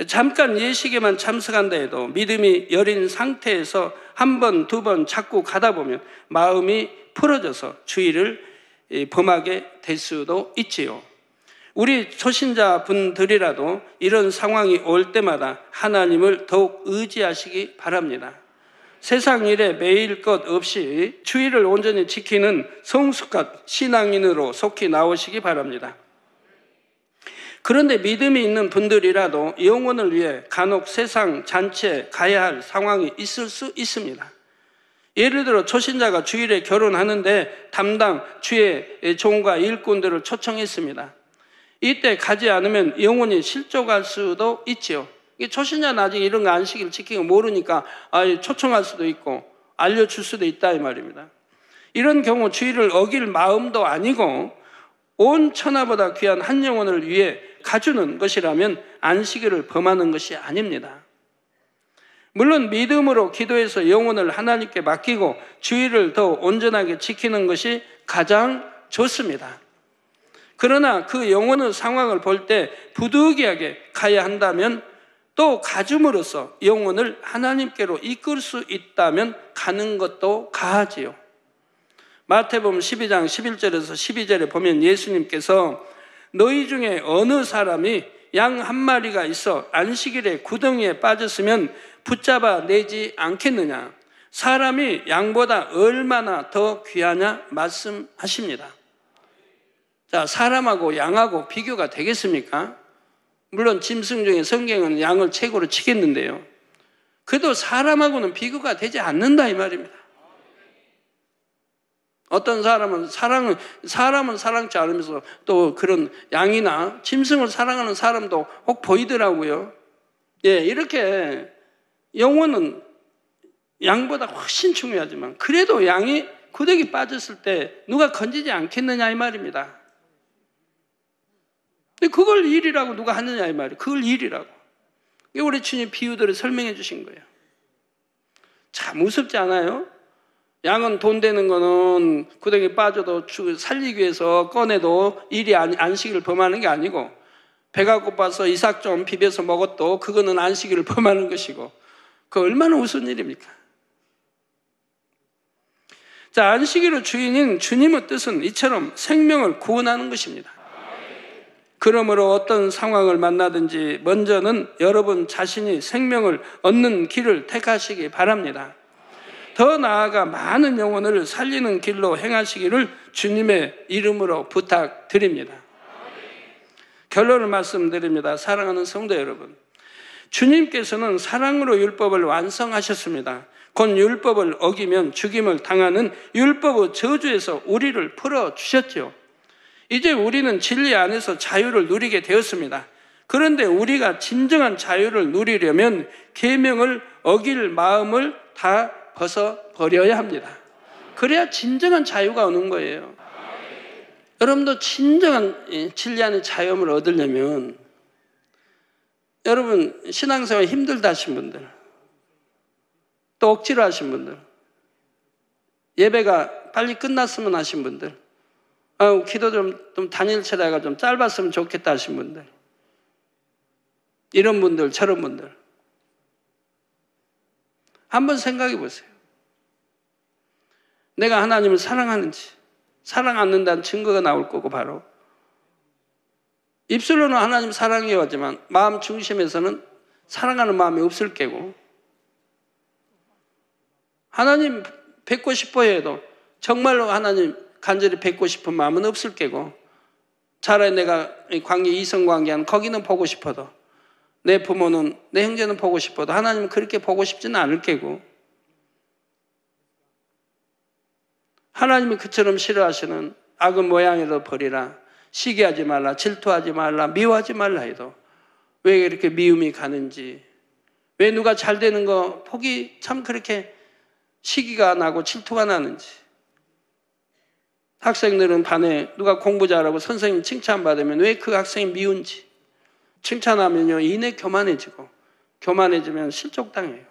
잠깐 예식에만 참석한다 해도 믿음이 여린 상태에서 한 번, 두 번 자꾸 가다 보면 마음이 풀어져서 주의를 범하게 될 수도 있지요. 우리 초신자 분들이라도 이런 상황이 올 때마다 하나님을 더욱 의지하시기 바랍니다. 세상 일에 매일 것 없이 주의를 온전히 지키는 성숙한 신앙인으로 속히 나오시기 바랍니다. 그런데 믿음이 있는 분들이라도 영혼을 위해 간혹 세상 잔치에 가야 할 상황이 있을 수 있습니다. 예를 들어 초신자가 주일에 결혼하는데 담당 주의 종과 일꾼들을 초청했습니다. 이때 가지 않으면 영혼이 실족할 수도 있지요. 초신자는 아직 이런 거 안식일 지키고 모르니까 초청할 수도 있고 알려줄 수도 있다 이 말입니다. 이런 경우 주의를 어길 마음도 아니고 온 천하보다 귀한 한 영혼을 위해 가주는 것이라면 안식일을 범하는 것이 아닙니다. 물론 믿음으로 기도해서 영혼을 하나님께 맡기고 주의를 더 온전하게 지키는 것이 가장 좋습니다. 그러나 그 영혼의 상황을 볼 때 부득이하게 가야 한다면 또 가줌으로써 영혼을 하나님께로 이끌 수 있다면 가는 것도 가하지요. 마태복음 12장 11절에서 12절에 보면 예수님께서 너희 중에 어느 사람이 양 한 마리가 있어 안식일에 구덩이에 빠졌으면 붙잡아 내지 않겠느냐. 사람이 양보다 얼마나 더 귀하냐 말씀하십니다. 자, 사람하고 양하고 비교가 되겠습니까? 물론 짐승 중에 성경은 양을 최고로 치겠는데요. 그래도 사람하고는 비교가 되지 않는다 이 말입니다. 어떤 사람은 사람은 사랑치 않으면서 또 그런 양이나 짐승을 사랑하는 사람도 혹 보이더라고요. 예, 이렇게 영혼은 양보다 훨씬 중요하지만 그래도 양이 구덩이 빠졌을 때 누가 건지지 않겠느냐 이 말입니다. 근데 그걸 일이라고 누가 하느냐 이 말이에요. 그걸 일이라고. 이게 우리 주님 비유들을 설명해 주신 거예요. 참 무섭지 않아요? 양은 돈 되는 거는 구덩이 빠져도 살리기 위해서 꺼내도 일이 안식일을 범하는 게 아니고 배가 고파서 이삭 좀 비벼서 먹어도 그거는 안식일을 범하는 것이고 그 얼마나 우스운 일입니까? 자, 안식일의 주인인 주님의 뜻은 이처럼 생명을 구원하는 것입니다. 그러므로 어떤 상황을 만나든지 먼저는 여러분 자신이 생명을 얻는 길을 택하시기 바랍니다. 더 나아가 많은 영혼을 살리는 길로 행하시기를 주님의 이름으로 부탁드립니다. 결론을 말씀드립니다. 사랑하는 성도 여러분, 주님께서는 사랑으로 율법을 완성하셨습니다. 곧 율법을 어기면 죽임을 당하는 율법의 저주에서 우리를 풀어주셨죠. 이제 우리는 진리 안에서 자유를 누리게 되었습니다. 그런데 우리가 진정한 자유를 누리려면 계명을 어길 마음을 다 벗어버려야 합니다. 그래야 진정한 자유가 오는 거예요. 여러분도 진정한 진리 안의 자유를 얻으려면, 여러분 신앙생활 힘들다 하신 분들, 또 억지로 하신 분들, 예배가 빨리 끝났으면 하신 분들, 기도 좀 단일체다가 좀 짧았으면 좋겠다 하신 분들, 이런 분들, 저런 분들 한번 생각해 보세요. 내가 하나님을 사랑하는지, 사랑 않는다는 증거가 나올 거고, 바로 입술로는 하나님 사랑해요 하지만 마음 중심에서는 사랑하는 마음이 없을 게고, 하나님 뵙고 싶어 해도 정말로 하나님 간절히 뵙고 싶은 마음은 없을 게고, 차라리 내가 관계, 이성관계한 거기는 보고 싶어도, 내 부모는, 내 형제는 보고 싶어도 하나님은 그렇게 보고 싶지는 않을 게고, 하나님이 그처럼 싫어하시는 악은 모양이라도 버리라, 시기하지 말라, 질투하지 말라, 미워하지 말라 해도 왜 이렇게 미움이 가는지, 왜 누가 잘 되는 거 보기 참 그렇게 시기가 나고 질투가 나는지, 학생들은 반에 누가 공부 잘하고 선생님 칭찬받으면 왜 그 학생이 미운지, 칭찬하면요 이내 교만해지고, 교만해지면 실족당해요.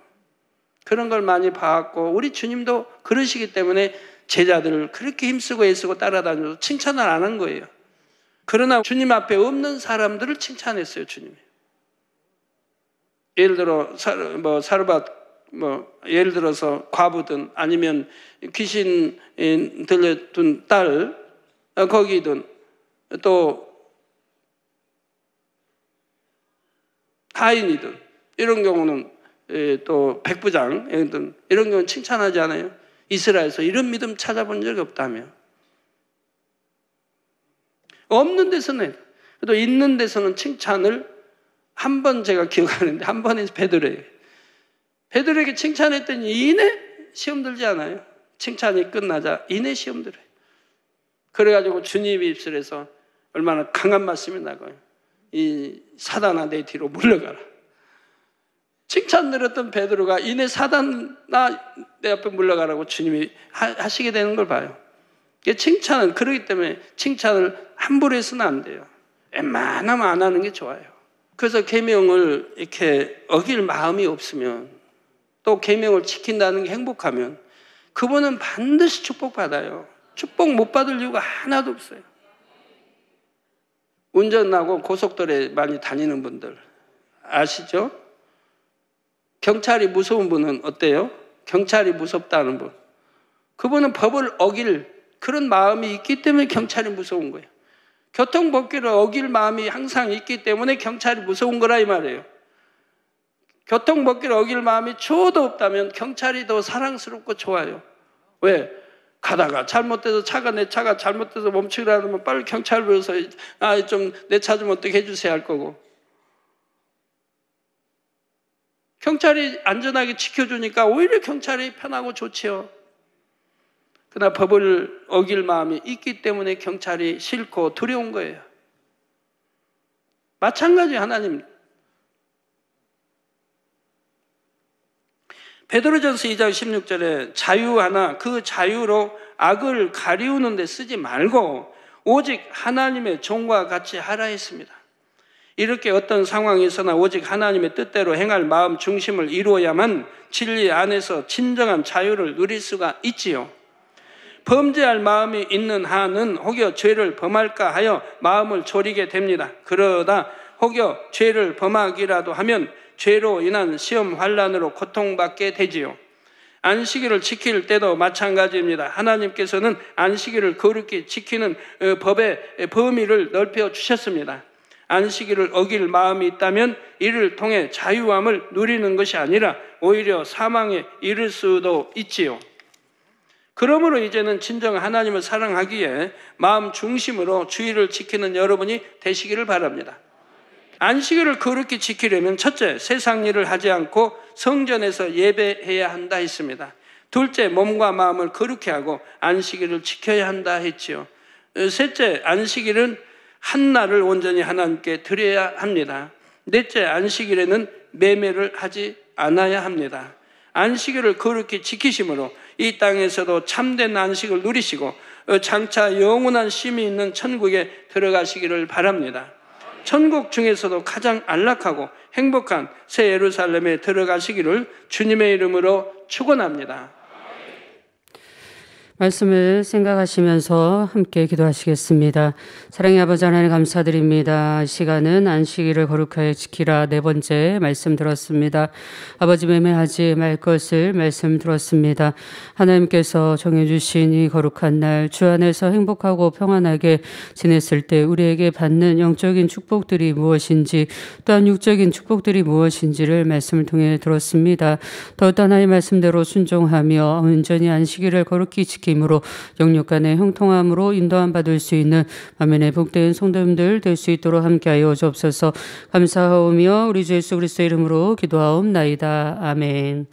그런 걸 많이 봐왔고, 우리 주님도 그러시기 때문에 제자들을 그렇게 힘쓰고 애쓰고 따라다녀도 칭찬을 안 한 거예요. 그러나 주님 앞에 없는 사람들을 칭찬했어요, 주님이. 예를 들어 예를 들어서 과부든 아니면 귀신 들려둔 딸, 거기든 또 하인이든, 이런 경우는 또 백부장 이런 경우는 칭찬하지 않아요? 이스라엘에서 이런 믿음 찾아본 적이 없다며. 없는 데서는, 또 있는 데서는 칭찬을 한 번 제가 기억하는데, 한 번에 베드로에게 칭찬했더니 이내 시험 들지 않아요? 칭찬이 끝나자 이내 시험 들어요. 그래가지고 주님 입술에서 얼마나 강한 말씀이 나가요. 이 사단아 내 뒤로 물러가라. 칭찬 들었던 베드로가 이내 사단아 내 앞에 물러가라고 주님이 하시게 되는 걸 봐요. 칭찬은, 그러기 때문에 칭찬을 함부로 해서는 안 돼요. 웬만하면 안 하는 게 좋아요. 그래서 계명을 이렇게 어길 마음이 없으면, 또 계명을 지킨다는 게 행복하면 그분은 반드시 축복받아요. 축복 못 받을 이유가 하나도 없어요. 운전하고 고속도로에 많이 다니는 분들 아시죠? 경찰이 무서운 분은 어때요? 경찰이 무섭다는 분, 그분은 법을 어길 그런 마음이 있기 때문에 경찰이 무서운 거예요. 교통법규를 어길 마음이 항상 있기 때문에 경찰이 무서운 거라 이 말이에요. 교통법규를 어길 마음이 초도 없다면 경찰이 더 사랑스럽고 좋아요. 왜? 가다가 잘못돼서 내 차가 잘못돼서 멈추라면 빨리 경찰 불러서 좀 내 차 좀 어떻게 해주세요 할 거고, 경찰이 안전하게 지켜주니까 오히려 경찰이 편하고 좋지요. 그러나 법을 어길 마음이 있기 때문에 경찰이 싫고 두려운 거예요. 마찬가지 하나님. 베드로전서 2장 16절에 자유하나 그 자유로 악을 가리우는 데 쓰지 말고 오직 하나님의 종과 같이 하라 했습니다. 이렇게 어떤 상황에서나 오직 하나님의 뜻대로 행할 마음 중심을 이루어야만 진리 안에서 진정한 자유를 누릴 수가 있지요. 범죄할 마음이 있는 한은 혹여 죄를 범할까 하여 마음을 졸이게 됩니다. 그러다 혹여 죄를 범하기라도 하면 죄로 인한 시험 환난으로 고통받게 되지요. 안식일을 지킬 때도 마찬가지입니다. 하나님께서는 안식일을 거룩히 지키는 법의 범위를 넓혀 주셨습니다. 안식일을 어길 마음이 있다면 이를 통해 자유함을 누리는 것이 아니라 오히려 사망에 이를 수도 있지요. 그러므로 이제는 진정 하나님을 사랑하기에 마음 중심으로 주의를 지키는 여러분이 되시기를 바랍니다. 안식일을 거룩히 지키려면 첫째, 세상 일을 하지 않고 성전에서 예배해야 한다 했습니다. 둘째, 몸과 마음을 거룩히 하고 안식일을 지켜야 한다 했지요. 셋째, 안식일은 한 날을 온전히 하나님께 드려야 합니다. 넷째, 안식일에는 매매를 하지 않아야 합니다. 안식일을 거룩히 지키심으로 이 땅에서도 참된 안식을 누리시고 장차 영원한 쉼이 있는 천국에 들어가시기를 바랍니다. 천국 중에서도 가장 안락하고 행복한 새 예루살렘에 들어가시기를 주님의 이름으로 축원합니다. 말씀을 생각하시면서 함께 기도하시겠습니다. 사랑의 아버지 하나님 감사드립니다. 이 시간은 안식일을 거룩하게 지키라 네 번째 말씀 들었습니다. 아버지 매매하지 말 것을 말씀 들었습니다. 하나님께서 정해주신 이 거룩한 날 주 안에서 행복하고 평안하게 지냈을 때 우리에게 받는 영적인 축복들이 무엇인지 또한 육적인 축복들이 무엇인지를 말씀을 통해 들었습니다. 더욱 하나의 말씀대로 순종하며 온전히 안식일을 거룩히 지키 힘으로 영육 간의 형통함으로 인도함 받을 수 있는 아멘의 복된 성도님들 될 수 있도록 함께하여 주옵소서. 감사하오며 우리 주 예수 그리스도의 이름으로 기도하옵나이다. 아멘.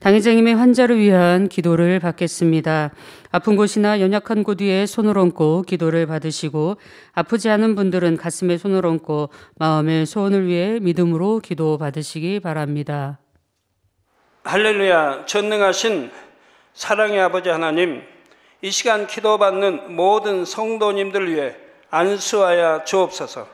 당회장님의 환자를 위한 기도를 받겠습니다. 아픈 곳이나 연약한 곳 위에 손을 얹고 기도를 받으시고 아프지 않은 분들은 가슴에 손을 얹고 마음의 소원을 위해 믿음으로 기도 받으시기 바랍니다. 할렐루야. 전능하신 사랑의 아버지 하나님, 이 시간 기도받는 모든 성도님들 위해 안수하여 주옵소서.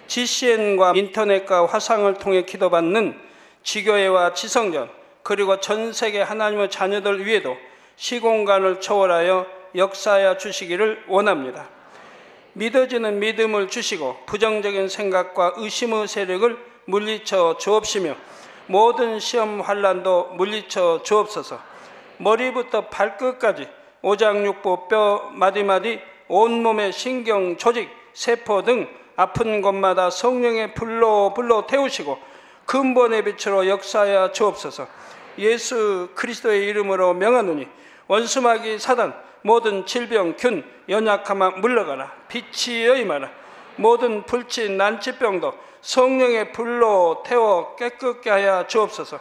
GCN과 인터넷과 화상을 통해 기도받는 지교회와 지성전 그리고 전 세계 하나님의 자녀들 위에도 시공간을 초월하여 역사하여 주시기를 원합니다. 믿어지는 믿음을 주시고 부정적인 생각과 의심의 세력을 물리쳐 주옵시며 모든 시험 환난도 물리쳐 주옵소서. 머리부터 발끝까지 오장육부 뼈 마디마디 온몸의 신경 조직 세포 등 아픈 곳마다 성령의 불로 태우시고 근본의 빛으로 역사하여 주옵소서. 예수 그리스도의 이름으로 명하노니 원수마귀 사단 모든 질병 균 연약함아 물러가라. 빛이 임하라. 모든 불치 난치병도 성령의 불로 태워 깨끗게 하여 주옵소서.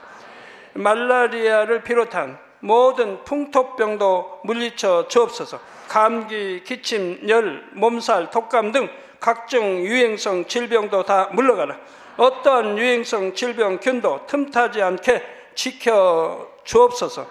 말라리아를 비롯한 모든 풍토병도 물리쳐 주옵소서. 감기, 기침, 열, 몸살, 독감 등 각종 유행성 질병도 다 물러가라. 어떠한 유행성 질병균도 틈타지 않게 지켜 주옵소서.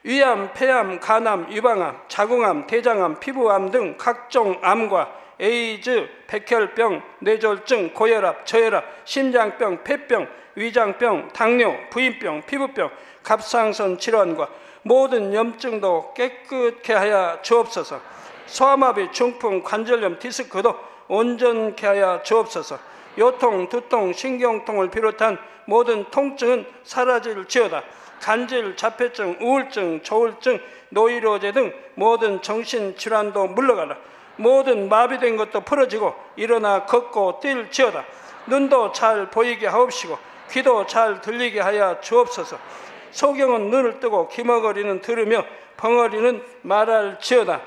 위암, 폐암, 간암, 유방암, 자궁암, 대장암, 피부암 등 각종 암과 에이즈, 백혈병, 뇌졸중, 고혈압, 저혈압, 심장병, 폐병, 위장병, 당뇨, 부인병, 피부병, 갑상선 질환과 모든 염증도 깨끗게 하여 주옵소서. 소아마비, 중풍, 관절염, 디스크도 온전케 하여 주옵소서. 요통, 두통, 신경통을 비롯한 모든 통증은 사라질지어다. 간질, 자폐증, 우울증, 조울증, 노이로제 등 모든 정신질환도 물러가라. 모든 마비된 것도 풀어지고 일어나 걷고 뛸지어다. 눈도 잘 보이게 하옵시고 귀도 잘 들리게 하여 주옵소서. 소경은 눈을 뜨고 기머거리는 들으며 벙어리는 말할지어다.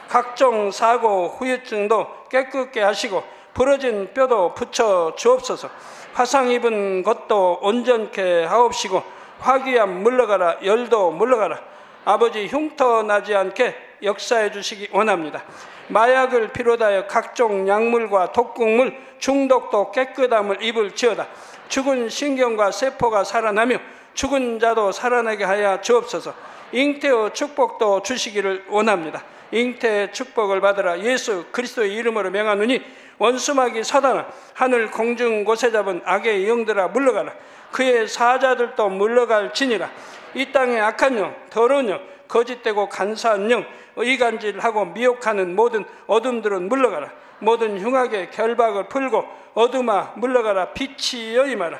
각종 사고 후유증도 깨끗게 하시고 부러진 뼈도 붙여 주옵소서. 화상 입은 것도 온전케 하옵시고 화기암 물러가라. 열도 물러가라. 아버지 흉터 나지 않게 역사해 주시기 원합니다. 마약을 비롯하여 각종 약물과 독극물 중독도 깨끗함을 입을지어다. 죽은 신경과 세포가 살아나며 죽은 자도 살아나게 하여 주옵소서. 잉태의 축복도 주시기를 원합니다. 잉태의 축복을 받으라. 예수 그리스도의 이름으로 명하노니 원수마귀 사단아 하늘 공중 곳에 잡은 악의 영들아 물러가라. 그의 사자들도 물러갈지니라. 이 땅의 악한 영, 더러운 영, 거짓되고 간사한 영, 이간질하고 미혹하는 모든 어둠들은 물러가라. 모든 흉악의 결박을 풀고 어둠아 물러가라. 빛이 임하라.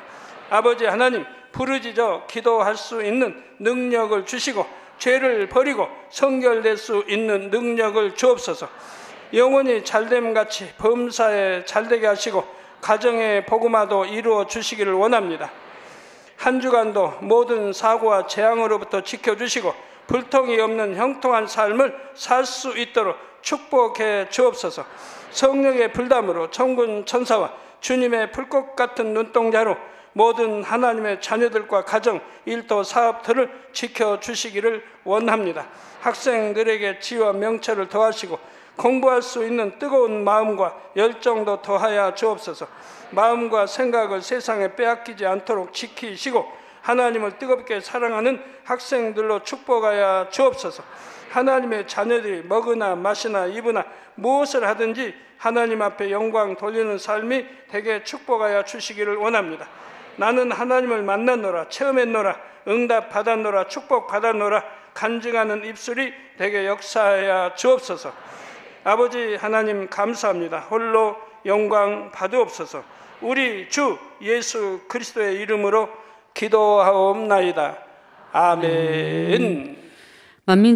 아버지 하나님, 부르짖어 기도할 수 있는 능력을 주시고 죄를 버리고 성결될 수 있는 능력을 주옵소서. 영원히 잘됨같이 범사에 잘되게 하시고 가정의 복음화도 이루어 주시기를 원합니다. 한 주간도 모든 사고와 재앙으로부터 지켜주시고 불통이 없는 형통한 삶을 살 수 있도록 축복해 주옵소서. 성령의 불담으로 천군 천사와 주님의 불꽃 같은 눈동자로 모든 하나님의 자녀들과 가정, 일터, 사업들을 지켜주시기를 원합니다. 학생들에게 지혜와 명철을 더하시고 공부할 수 있는 뜨거운 마음과 열정도 더하여 주옵소서. 마음과 생각을 세상에 빼앗기지 않도록 지키시고 하나님을 뜨겁게 사랑하는 학생들로 축복하여 주옵소서. 하나님의 자녀들이 먹으나 마시나 입으나 무엇을 하든지 하나님 앞에 영광 돌리는 삶이 되게 축복하여 주시기를 원합니다. 나는 하나님을 만났노라, 체험했노라, 응답 받았노라, 축복 받았노라 간증하는 입술이 되게 역사하여 주옵소서. 아버지 하나님 감사합니다. 홀로 영광 받으옵소서. 우리 주 예수 그리스도의 이름으로 기도하옵나이다. 아멘. 만민